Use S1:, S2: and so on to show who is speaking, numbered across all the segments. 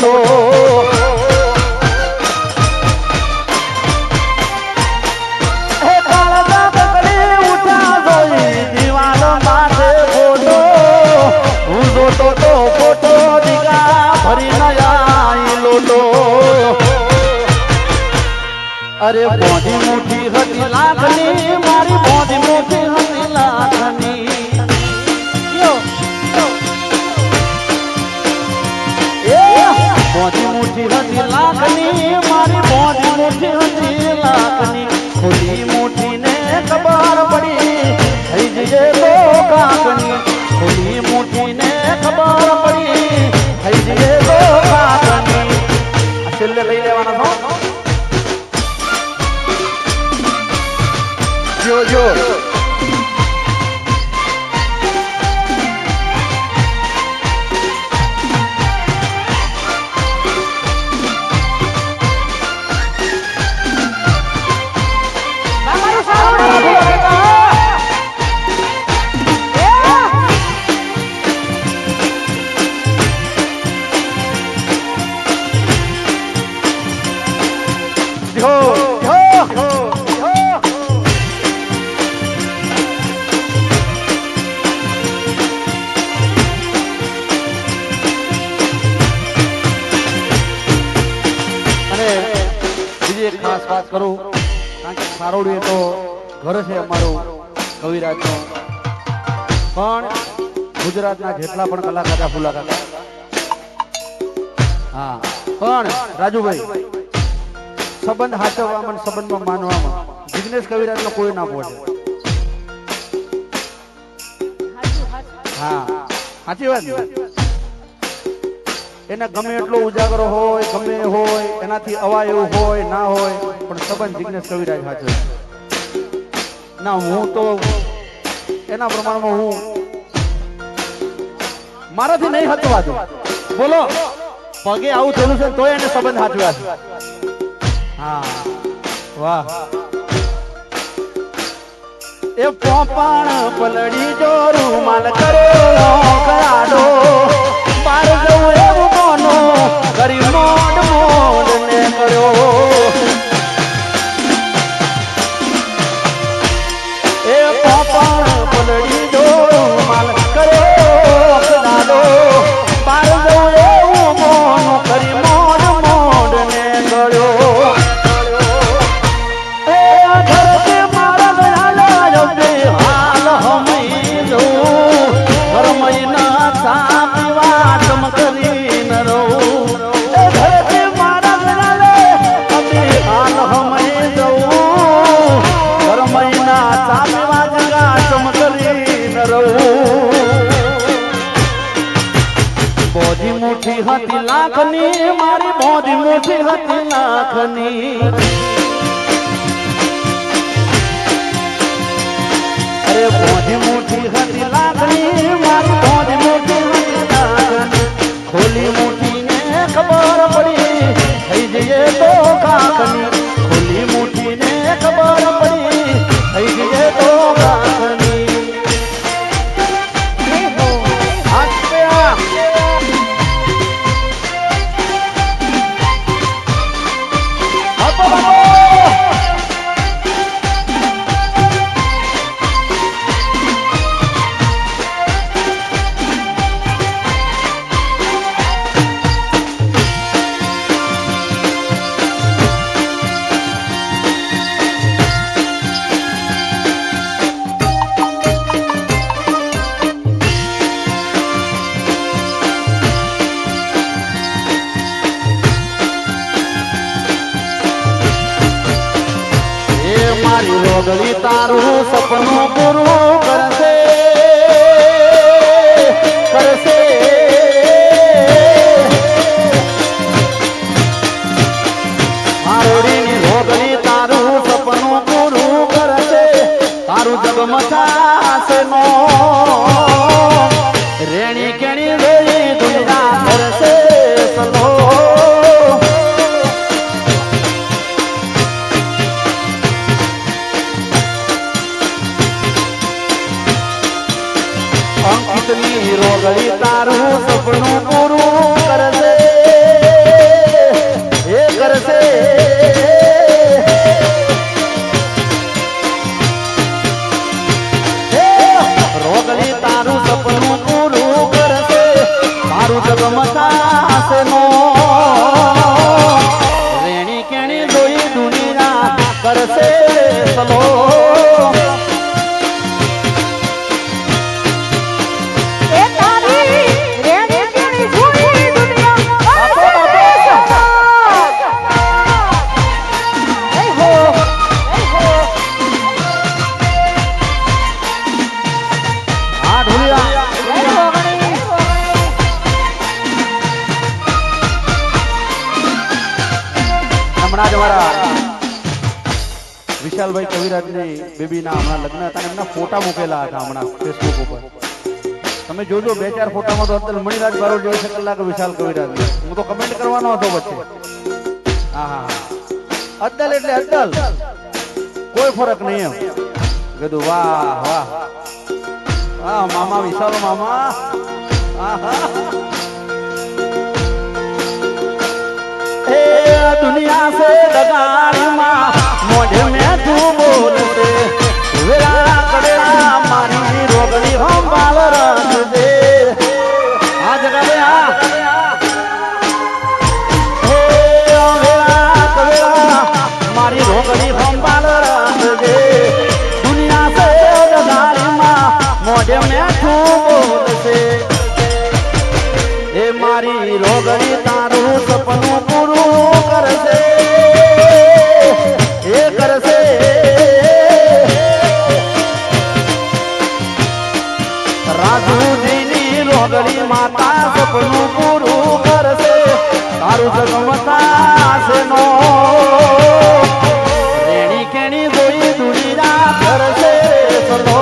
S1: લોટો અરે બોધી મોટી હતી લાખની મારી બોધી મોટી હતી લાખની બોધી મોટી હતી લાખની મારી બોધી મોટી હતી લાખની ખોટી મોટી ને ખબર પડી થઈ જઈએ તો કાકની ખોટી મોટી ને ખબર પડી થઈ જઈએ તો કાકની છેલ્લે લઈ લેવાનો છો જો ખાસ વાત કરું કારણ કે સારોડી તો ઘર છે અમારું કવિરાજનું પણ ગુજરાતના જેટલા પણ કલાકાર ફૂલા કાકા હા પણ રાજુભાઈ સંબંધ હાચવવામાં સંબંધમાં માનવામાં જિગ્નેશ કવિરાજનો કોઈ ના પહોંચે હા સાચી વાત એને ગમે એટલો ઉજાગરો હોય ગમે હોય એનાથી અવાય એવું હોય ના હોય પણ સંબંધ જિગ્નેશ કવિરાજ સાચો ના હું તો એના પ્રમાણમાં હું મારાથી નહીં હચવાતું બોલો પગે આવું થયું છે તો એને સંબંધ સાચવ્યા છે હા વાહ એ પોપાણ પલડી જો રૂમાલ કરે કરાડો બાર જવું એવું કોનો કરી મોડ મોડ ને કર્યો એ પોપાણ પલડી જો રૂમાલ કરે કરાડો બાર જવું એવું કોનો કરી મોડ મોડ ને કર્યો મોટી હતી લાખની મારી બોધી મોટી હતી લાખની અરે બોધી મોટી હતી લાખની મારી બોધી મોટી હતી લાખની ખોલી મોટી ને ખબર પડી થઈ જઈએ તો કાકની ખોલી મોટી ને ખબર પડી થઈ જઈએ તો કાકની રોગલી તારું સપનું પૂરું કરશે કરશે મારોડીની રોગલી તારું સપનું પૂરું કરશે તારું જગમચાશે નો રેણી કેણી વેળી દુનિયા કરશે સલો હમણાં જ અમારા વિશાલભાઈ કવિરાજની બેબીના હમણાં લગ્ન હતા એમના ફોટા મૂકેલા હતા હમણાં ફેસબુક ઉપર. તમે જોજો 2-4 ફોટામાં તો અબ્દુલ મણિરાજ બારોટ જોઈ શકેલા કે વિશાલ કવિરાજ. હું તો કમેન્ટ કરવાનો હતો વચ્ચે. હા હા અદ્દલ એટલે અદ્દલ, કોઈ ફરક નહીં એમ. કીધું વાહ વાહ વાહ મામા વિશાલ મામા. दुनिया से दगाड़ी माँ मोढ़े में तू बोलते वेला करेला मारी रोगली हम बाल रख दे आ जगह पे आ हे वेला करेला मारी रोगली हम बाल रख दे दुनिया से दगाड़ी माँ मोढ़े में तू बोलते ए मारी रोगली तारू सपनों पूરું કરશે એ કરશે રાજુજીની રોગડી માતા સપનું પૂરું કરશે તારું જગમતા છે નો રેણી કેણી જોઈ દુનિયા કરશે સલો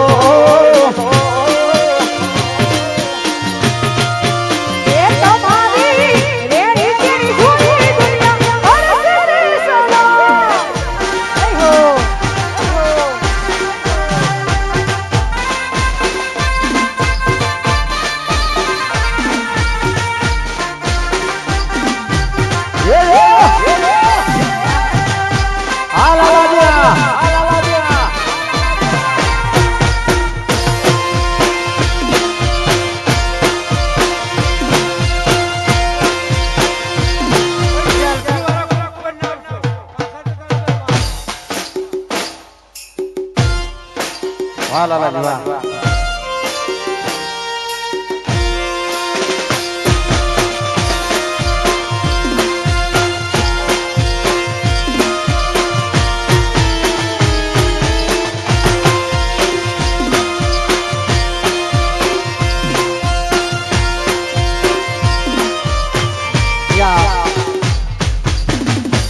S1: વાહ લાલાજી વાહ.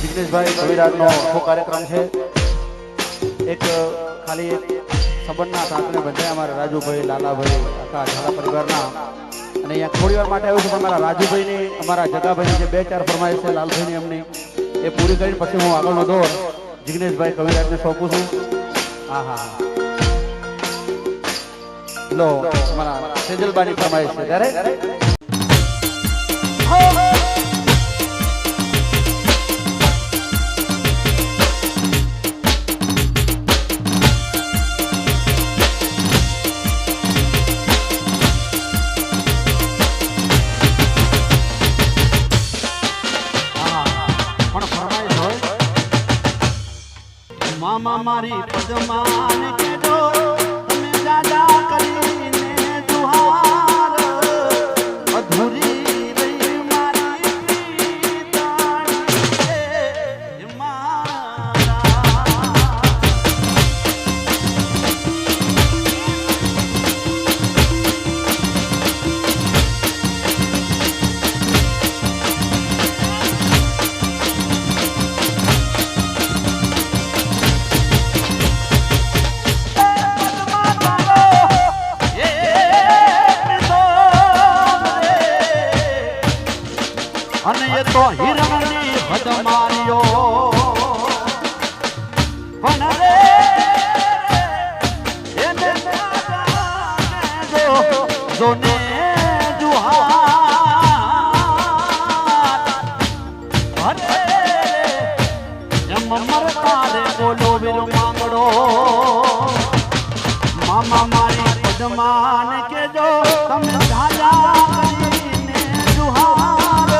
S1: જિગ્નેશભાઈ કવિરાજનો આખો કાર્યક્રમ છે. એક ખાલી એક સંબંધના સાથને બધા અમારા રાજુભાઈ લાલાભાઈ આખા ઝાલા પરિવારના અને અહીંયા થોડી વાર માટે આવ્યું છે. અમારા રાજુભાઈની અમારા જગાભાઈની જે 2-4 ફરમાઈશ છે લાલભાઈની એમની એ પૂરી કરીને પછી હું આગળનો દોર જિગ્નેશભાઈ કવિરાજને સોંપું છું. હા હા હા લો અમારા સેજલબાની ફરમાઈશ છે ત્યારે મામા મારી પદમાન કેજો તમે દાદા કરીને જુહાર અધૂરી રહી મારી પ્રીતાણી મારા અને એ તો હિરણની હદ માર્યો પણ રે એને જોને જુહાર અરે એમ મરતા રે બોલો વીર માંગડો મામા મારી પદમાન કેજો તમે ઝાલા કરીને જુહાર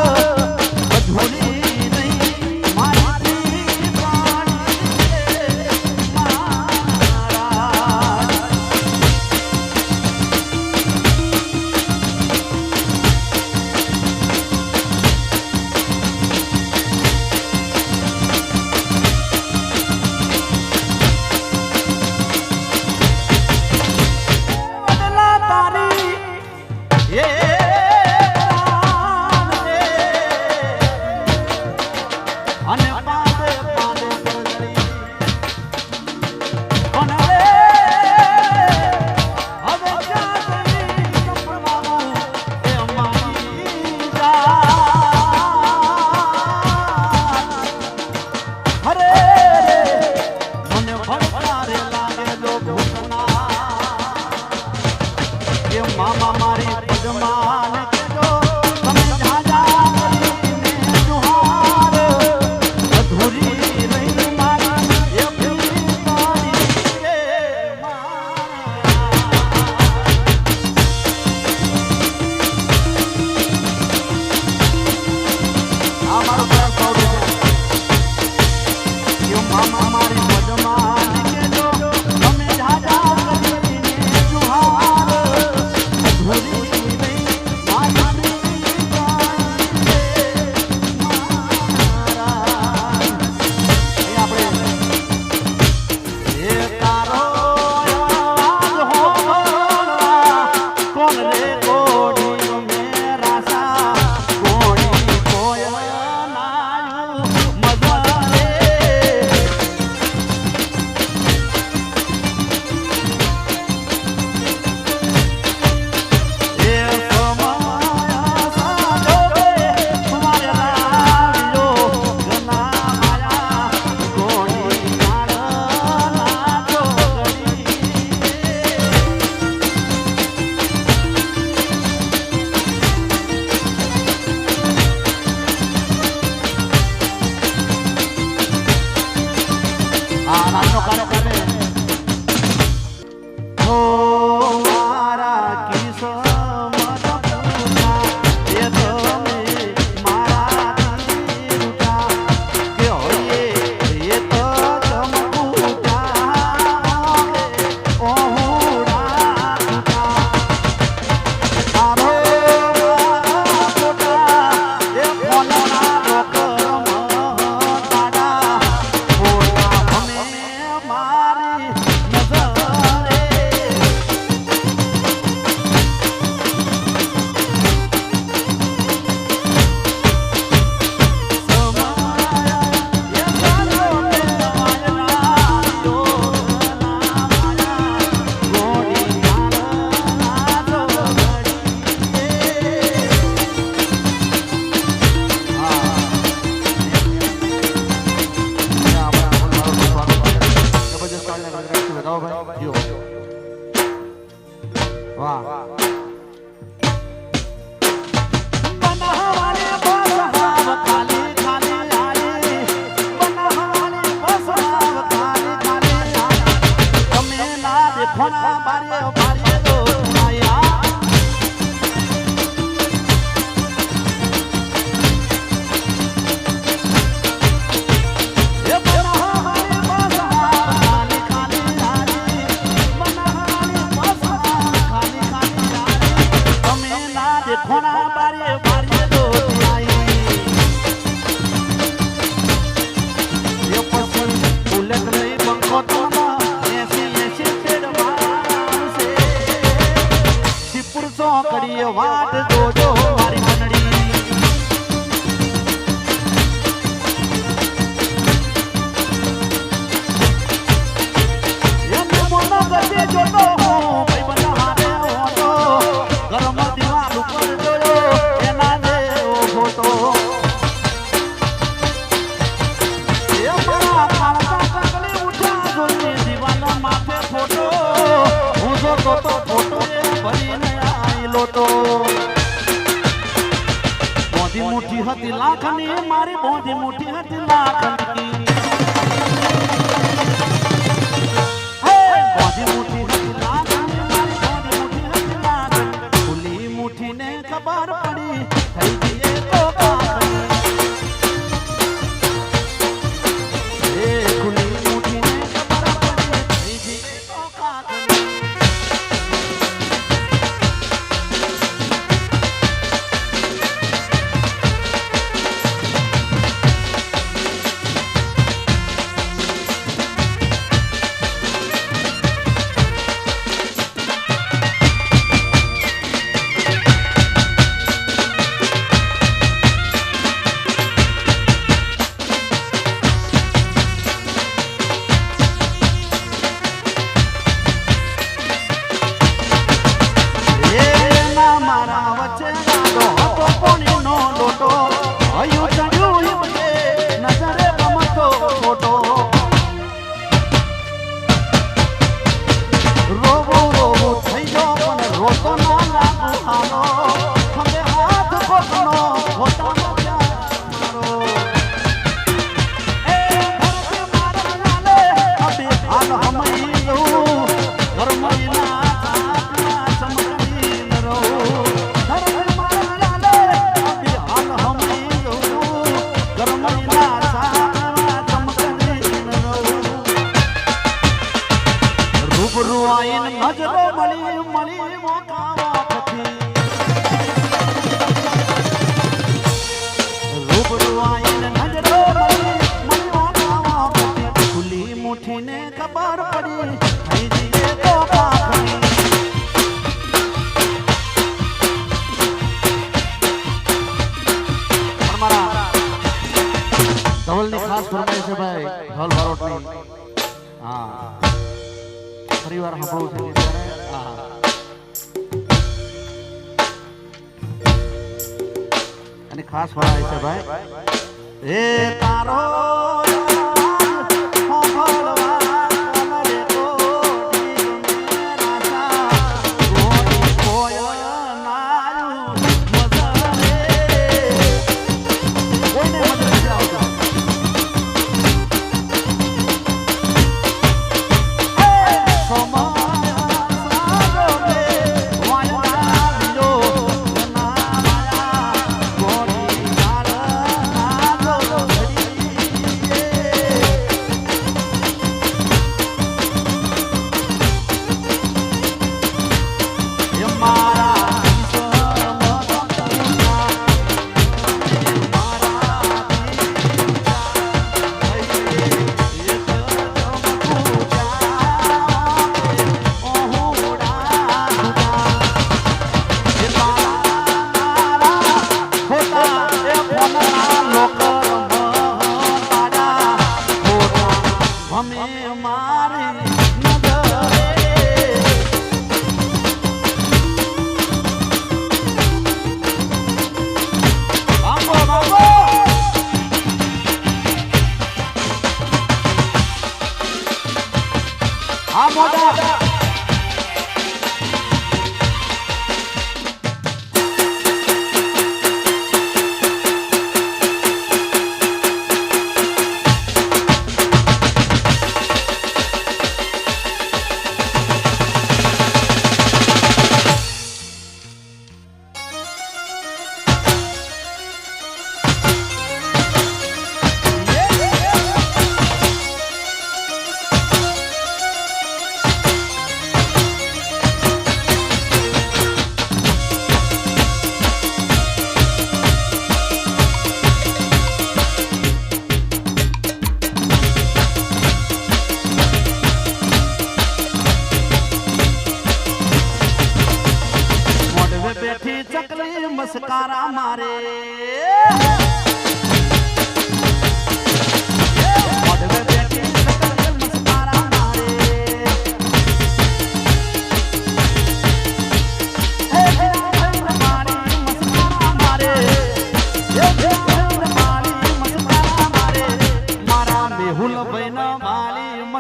S1: નાનો કાર્યક્રમ હો મારા કિસ્મત પૂરા એ તમે મારા રૂટા કે હોઈએ એ તો ચમકુટા ઓહુડા આરો વાટ જોજો મારી મંડળી એમ મોનો ગતે જોતો ભાઈ બના હારે હોતો ગરમ દીવાલ ઉપર જોયો એના જેવો ફોટો એ મારા ખાણતા કકલી ઉઠા જોઈ દીવાલ માથે ફોટો હું જોતો તો ફોટો એ ભરીને લોટો બોધી મુઠ્ઠી હતી લાખની મારી બોધી મુઠ્ઠી હતી લાખની બોધી મુઠ્ઠી હતી લાખની મારી બોધી મુઠ્ઠી હતી લાખની ખુલ્લી મુઠ્ઠીને ખબર પડી થઈ ગઈ તો કાકની એ ખુલ્લી મુઠ્ઠીને ખબર પડી થઈ ગઈ તો કાકની નજરો મળી મળી મોકાવાથી રૂબરૂ આઈને નજરો મળી મળી મોકાવાથી ખુલ્લી મુઠ્ઠીને ખબર પડી થઈ જઈએ તો કાકની મારા ધવલની ખાસ ફરમાઈ છે ભાઈ ધવલ બારોટની હા પરિવાર સાંભળવું છે અને ખાસ ફરમાઈ છે ભાઈ એ તારો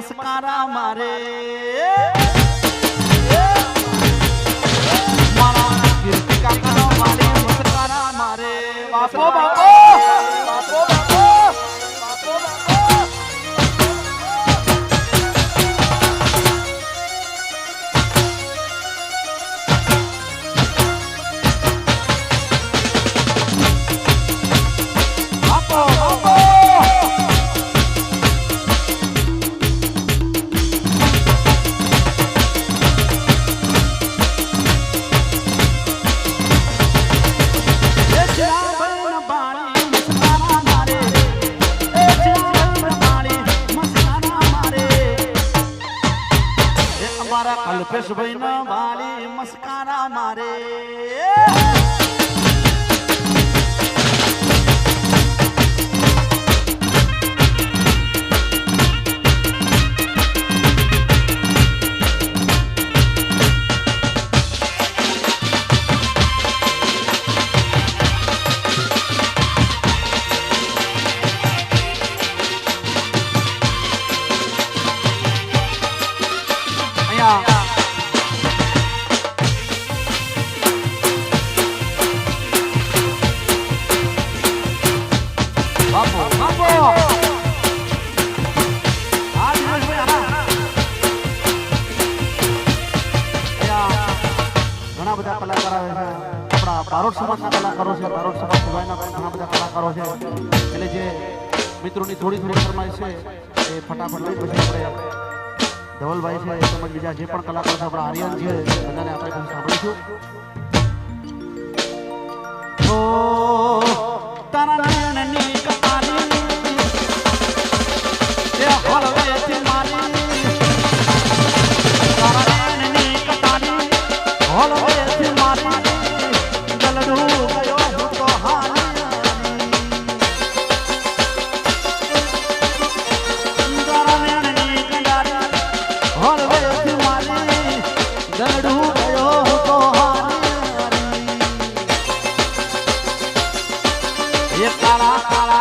S1: મસ્કારા મારે મારા કીર્તિ કાકાનો વાલી મસ્કારા મારે બાપો બાપો બાપો બાપો બાપો કલ્પેશભાઈ ના વાલી મસ્કારા મારે બારોટ સમાજના કલાકારો છે બારોટ સમાજ સિવાયના ઘણા બધા કલાકારો છે એટલે જે મિત્રોની થોડી ફરમાઈશ છે એ ફટાફટ લઈ પછી આપણે ધવલભાઈ છે તેમજ બીજા જે પણ કલાકારો છે આપણા આર્યન છે બધાને આપણે પણ સાંભળીશું ઓ તારા નયનની કતારી એ હળવેથી મારી તારા નયનની કતારી હળવેથી મારી કાળા કાળા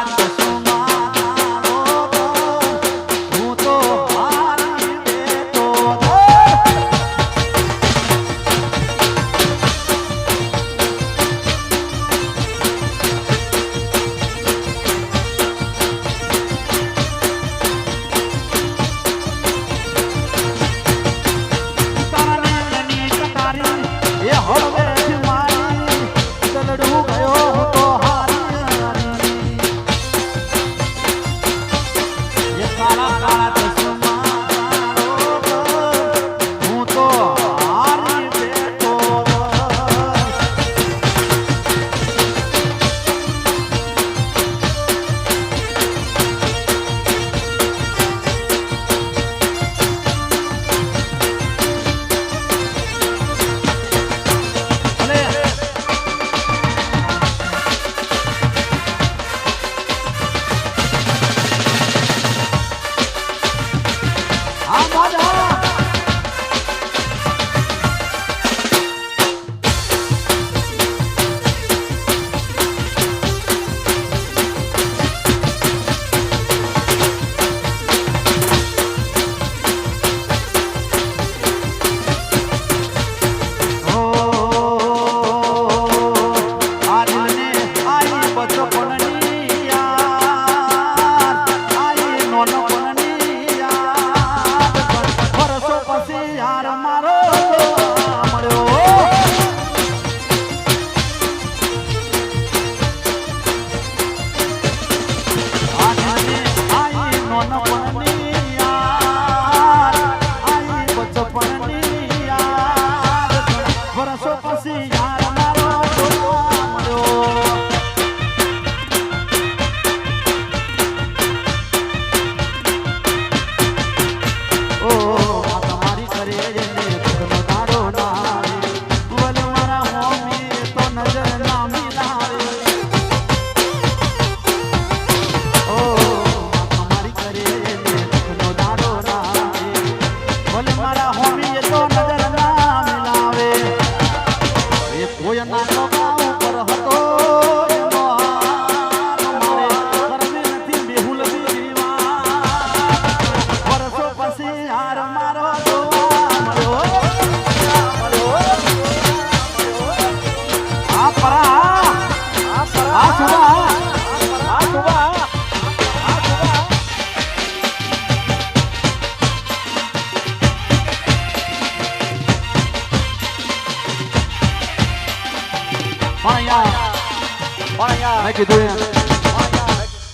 S1: કીધું એમ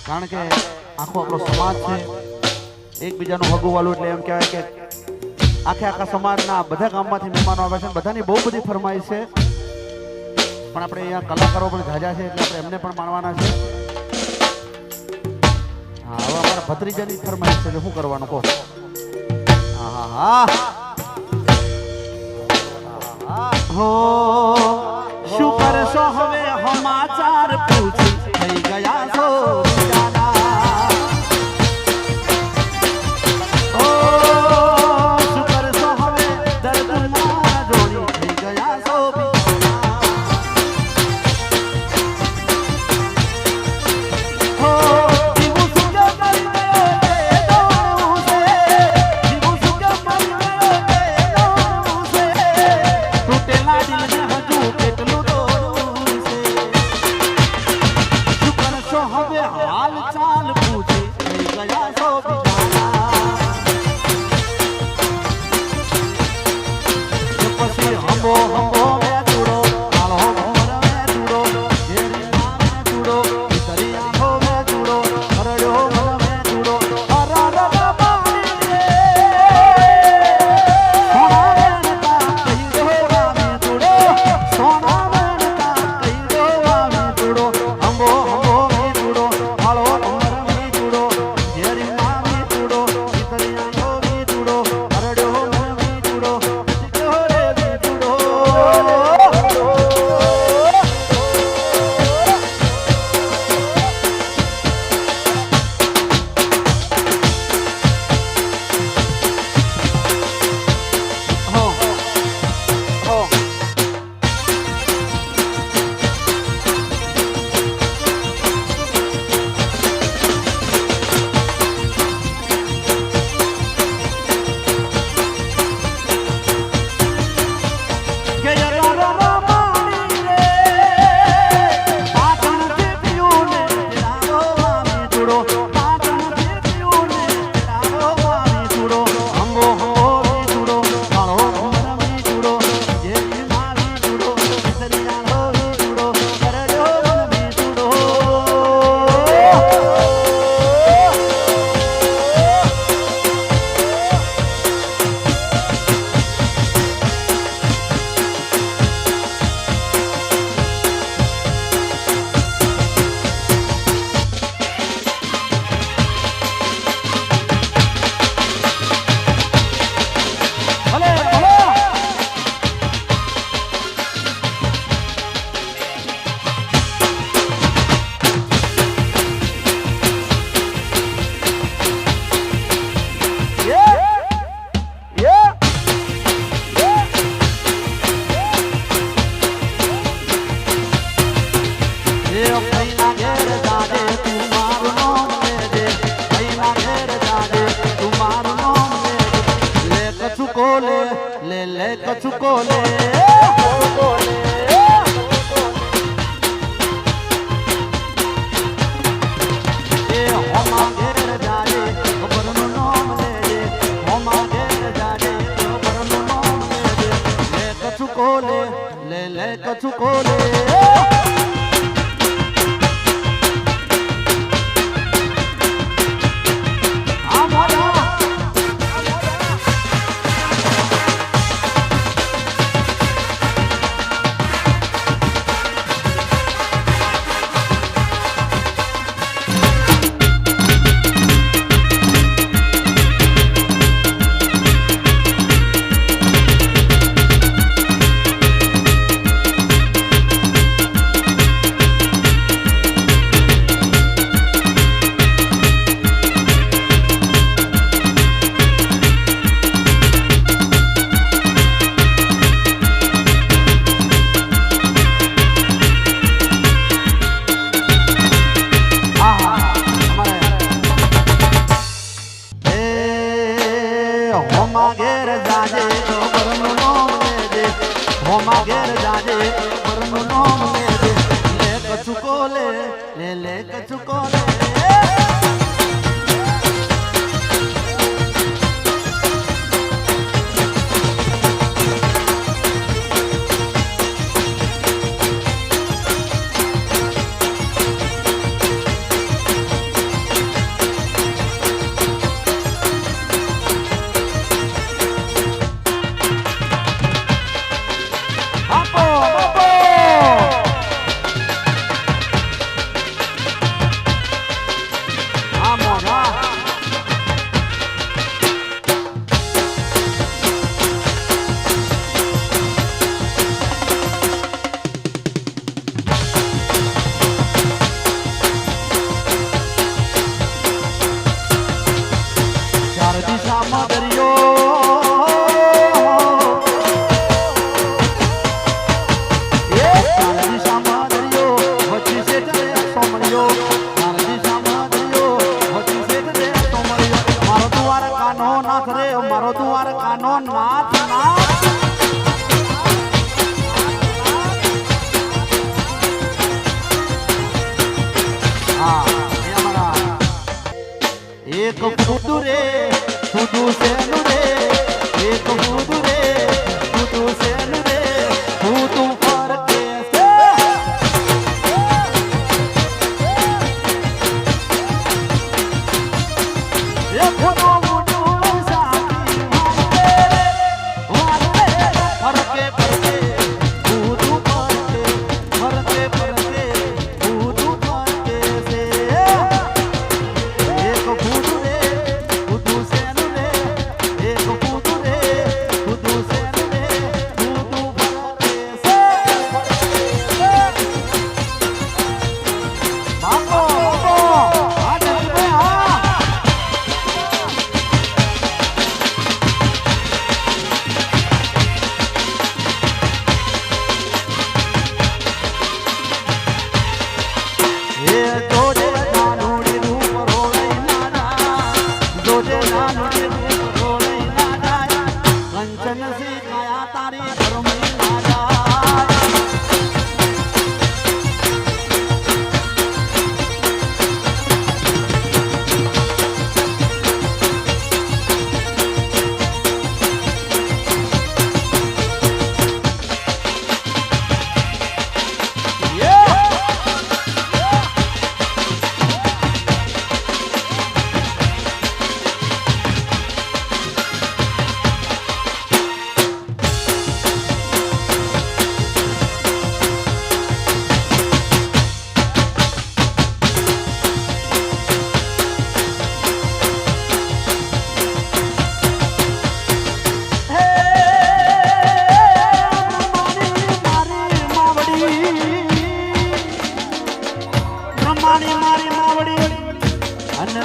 S1: કારણ કે આખો આપણો સમાજ છે એકબીજાનું હગું વાલું એટલે એમ કહેવાય કે આખા સમાજના બધા ગામમાંથી મહેમાનો આવે છે બધાની બહુ બધી ફરમાઈશ છે પણ આપણે અહીંયા કલાકારો પણ જાજા છે એટલે આપણે એમને પણ માણવાના છે હા હવે અમારા ભત્રીજાની ફરમાઈશ છે શું કરવાનું કહો હા હા હો શું કરશો હવે સમાચાર પૂછી થઈ ગયા છો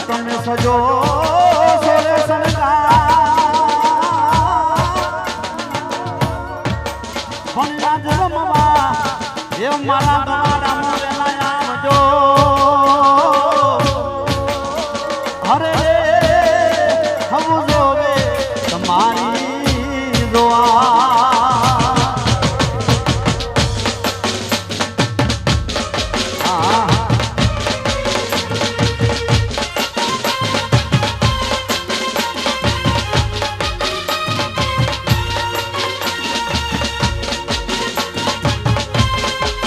S1: તમે સજો સોરે સણગા ભણ્યા જન્મવા એ મારા તમારા મોરેલા આવજો હરે હવું જોવે તમારી દુઆ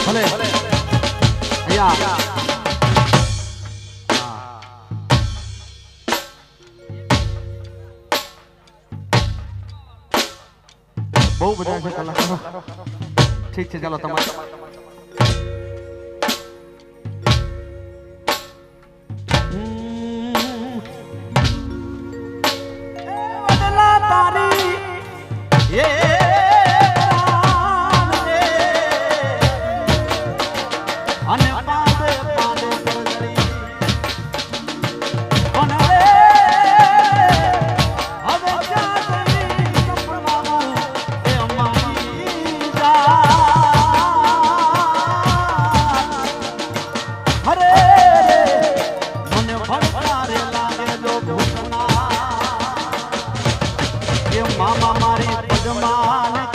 S1: ભલે અહીંયા બહુ બધા છે કલાકારો ઠીક છે ચાલો તમારે તારી એ અને પાદે પાદે પરજરી અને હવે જાતની કપડાનું એ અમારી જાત હરે મને ભણકારે લાગે જો ભૂતના એ મામા મારી પગમાં